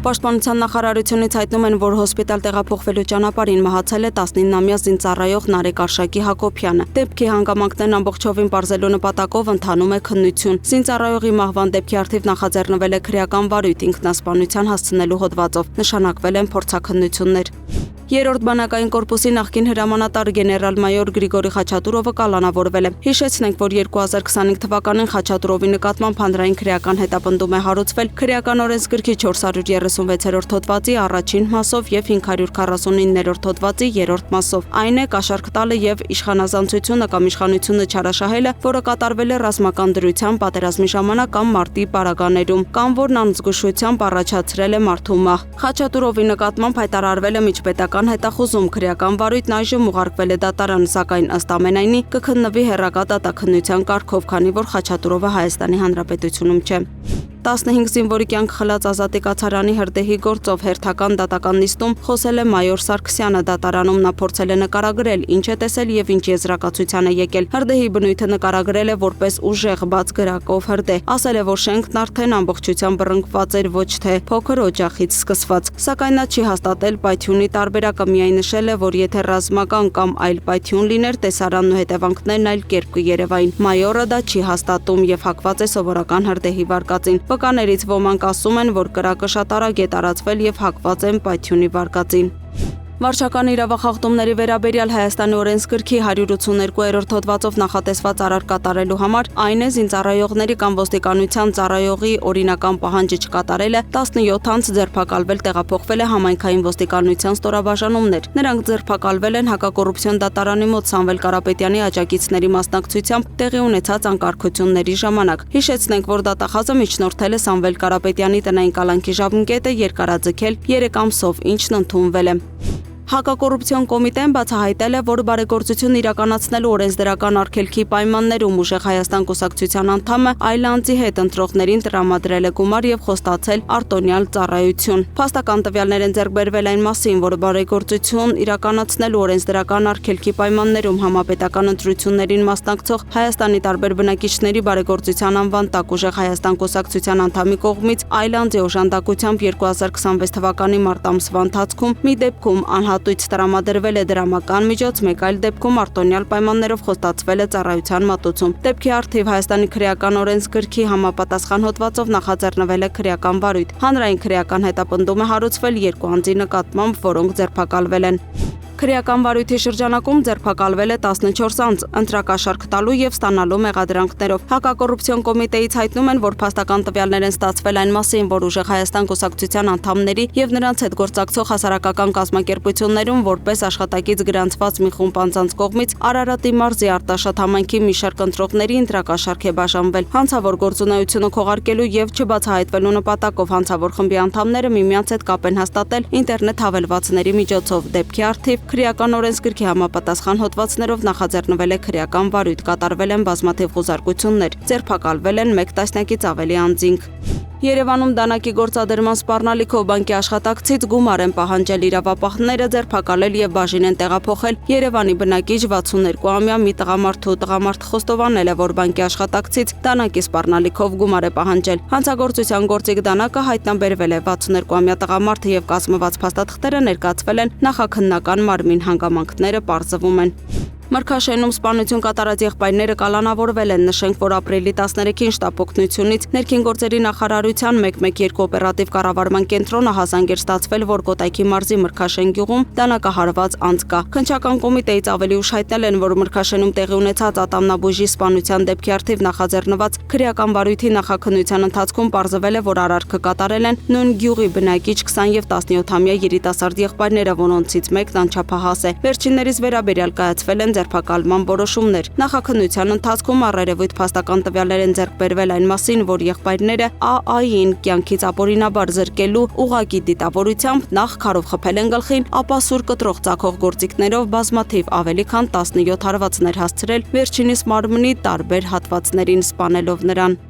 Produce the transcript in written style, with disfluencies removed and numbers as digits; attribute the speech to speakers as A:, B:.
A: Պաշտպանության նախարարությունից հայտնում են, որ հոսպիտալ տեղափոխվելու ճանապարհին մահացել է 19-ամյա զինծառայող Նարեկ Արշակի Հակոբյանը։ Դեպքի հանգամանքներն ամբողջովին պարզելու նպատակով ընթանում է քննություն։ Զինծառայողի մահվան դեպքի առթիվ նախաձեռնվել է քրեական վարույթ ինքնասպանության հասցնելու հոդվածով։ Նշանակվել են փորձաքննություններ։ Երրորդ բանակային կորպուսի նախկին հրամանատար գեներալ-մայոր Գրիգորի Խաչատուրովը կալանավորվել է։ Հիշեցնենք, որ 2025 թվականին Խաչատուրովի նկատմամբ հանրային քրեական հետապնդում է հարուցվել քրեական օրենսգրքի 436-րդ հոդվածի առաջին մասով եւ 549-րդ հոդվածի երրորդ մասով։ Այն է կաշառք տալը եւ իշխանազանցությունը կամ իշխանությունը չարաշահելը, որը կատարվել է ռազմական դրությամբ պատերազմի ժամանակ կամ մարտի պարագաներում, կամ որն անզգուշությամբ առաջացրել է մարդու մահ։ Խաչատուրովի նկատմամբ հայտարարվել է միջպետական հետախուզում, քրեական վարույթն այժմ ուղարկվել է դատարան, սակայն ըստ ամենայնի կքննվի հեռակա դատաքննության կարգով, քանի որ Խաչատուրովը Հայաստանի Հանրապետությունում չէ։ 15 զինվորի կյանք խլած Ազատի կացարանի հրդեհի գործով հերթական դատական նիստում խոսել է մայոր Սարգսյանը։ Դատարանում նա փորձել է նկարագրել, ինչ է տեսել եւ ինչ եզրակացության է եկել։ Հրդեհի բնույթը նկարագրել է որպես ուժեղ բաց գրակով հրդեհ։ Ասել է, որ շենքն արդեն ամբողջությամբ բռնկված էր, ոչ թե փոքր օջախից սկսված։ Սակայն նա չի հաստատել պայթյունի տարբերակը, միայն նշել է, որ եթե ռազմական կամ այլ պայթյուն լիներ, տեսարանն ու հետևանքներն այլ կերպ կերևային։ Մայորը դա չի հաստատում եւ հակված է սովորական հրդեհի վարկածին։ Վկաներից ոմանք ասում են, որ կրակը շատ արագ է տարածվել եւ հակված են պայթյունի վարկածին։ Վարչական իրավախախտումների վերաբերյալ Հայաստանի օրենսգրքի 182-րդ հոդվածով նախատեսված արար կատարելու համար, այն է զինծառայողների կամ ոստիկանության ծառայողի օրինական պահանջը չկատարելը, 17 անց ձերբակալվել տեղափոխվել է համայնքային ոստիկանության ստորաբաժանումներ։ Նրանք ձերբակալվել են հակակոռուպցիոն դատարանի մոտ Սամվել Կարապետյանի աջակիցների մասնակցությամբ տեղի ունեցած անկարգությունների ժամանակ։ Հիշեցնենք, որ դատախազը միջնորդել է Սամվել Կարապետյանի տնային կալանքի ժամկետը երկարաձգել 3 ամսով, ինչն ընդունվել է։ Հակակոռուպցիոն կոմիտեն բացահայտել է, որ բարեգործություն իրականացնելու օրենսդրական արգելքի պայմաններում Ուժեղ Հայաստան կուսակցության անդամը այլ անձի հետ ընտրողներին տրամադրել է գումար եւ խոստացել արտոնյալ ծառայություն։ Փաստական տվյալներ են ձեռք բերվել այն մասին, որ բարեգործություն իրականացնելու օրենսդրական արգելքի պայմաններում համապետական ընտրություններին մասնակցող Հայաստանի տարբեր բնակիչների բարեգործության անվան տակ Ուժեղ Հայաստան կուսակցության անդամի կողմից այլ անձի օժանդակությամբ 2026 թվականի մարտ ամսվա ընթացքում մի դեպքում անհատույց տրամադրվել է դրամական միջոց, մեկ այլ դեպքում արտոնյալ պայմաններով խոստացվել է ծառայության մատուցում։ Դեպքի առթիվ Հայաստանի քրեական օրենսգրքի համապատասխան հոդվածով նախաձեռնվել է քրեական վարույթ։ Հանրային քրեական հետապնդում է հարուցվել 2 անձի նկատմամբ, որոնք ձերբակալվել են։ Քրեական վարույթի շրջանակում ձերբակալվել է 14 անձ, ընտրակաշառք տալու եւ ստանալու մեղադրանքներով։ Հակակոռուպցիոն կոմիտեից հայտնում են, որ փաստական տվյալներ են ստացվել այն մասին, որ Ուժեղ Հայաստան կուսակցության անդամների եւ նրանց հետ գործակցող հասարակական կազմակերպություններում որպես աշխատակից գրանցված մի խումբ անձանց կողմից Արարատի մարզի Արտաշատ համայնքի մի շարք ընտրողների ընտրակաշառք է բաժանվել։ Հանցավոր գործունեությունը քողարկելու եւ չբացահայտվելու նպատակով հանցավոր խմբի անդամները միմյանց հետ կապ են հաստատել ինտերնետ հավելվածների միջոցով։ Դեպքի առթիվ քրեական օրենսգրքի համապատասխան հոդվածներով նախաձեռնվել է քրեական վարույթ, կատարվել են բազմաթիվ խուզարկություններ, ձերբակալվել են 1 տասնյակից ավելի անձինք։ Երևանում դանակի գործադրման սպառնալիքով բանկի աշխատակցից գումար են պահանջել իրավապահները, ձերբակալել եւ բաժին են տեղափոխել Երևանի բնակիչ 62-ամյա մի տղամարդու։ Տղամարդը խոստովանել է, որ բանկի աշխատակցից դանակի սպառնալիքով գումար է պահանջել։ Հանցագործության գործիք դանակը հայտնաբերվել է։ 62-ամյա տղամարդը եւ կազմված փաստաթղթերը ներկայացվել են նախաքննական մարմին, հանգամանքները պարզվում են։ Մրգաշենում սպանություն կատարած եղբայրները կալանավորվել են։ Նշենք, որ ապրիլի 13-ին շտապ օգնությունից ներքին գործերի նախարարության 112 օպերատիվ կառավարման կենտրոնը հասանք էր ստացվել, որ Կոտայքի մարզի Մրգաշեն գյուղում դանակահարված անձ կա։ Քննչական կոմիտեից ավելի ուշ հայտնել են, որ Մրգաշենում տեղի ունեցած ատամնաբույժի սպանության դեպքի առթիվ նախաձեռնված քրեական վարույթի նախաքննության ընթացքում պարզվել է, որ արարքը կատարել են նույն գյուղի բնակիչ 20 եւ 17-ամյա երիտասարդ եղբայրները, որոնցից մեկն անչափահաս է։ Վերջիններիս վերաբերյալ կայացվել են ձերբակալման որոշումներ։ Նախաքննության ընթացքում առերևույթ փաստական տվյալներ են ձեռք բերվել այն մասին, որ եղբայրները ԱԱ-ին կյանքից ապօրինաբար զրկելու ուղղակի դիտավորությամբ նախ քարով խփել են գլխին, ապա սուր կտրող ծագող գործիքներով բազմաթիվ ավելի քան 17 հարվածներ հասցրել, վերջինիս մարմնի տարբեր հատվածներին սպանելով նրան։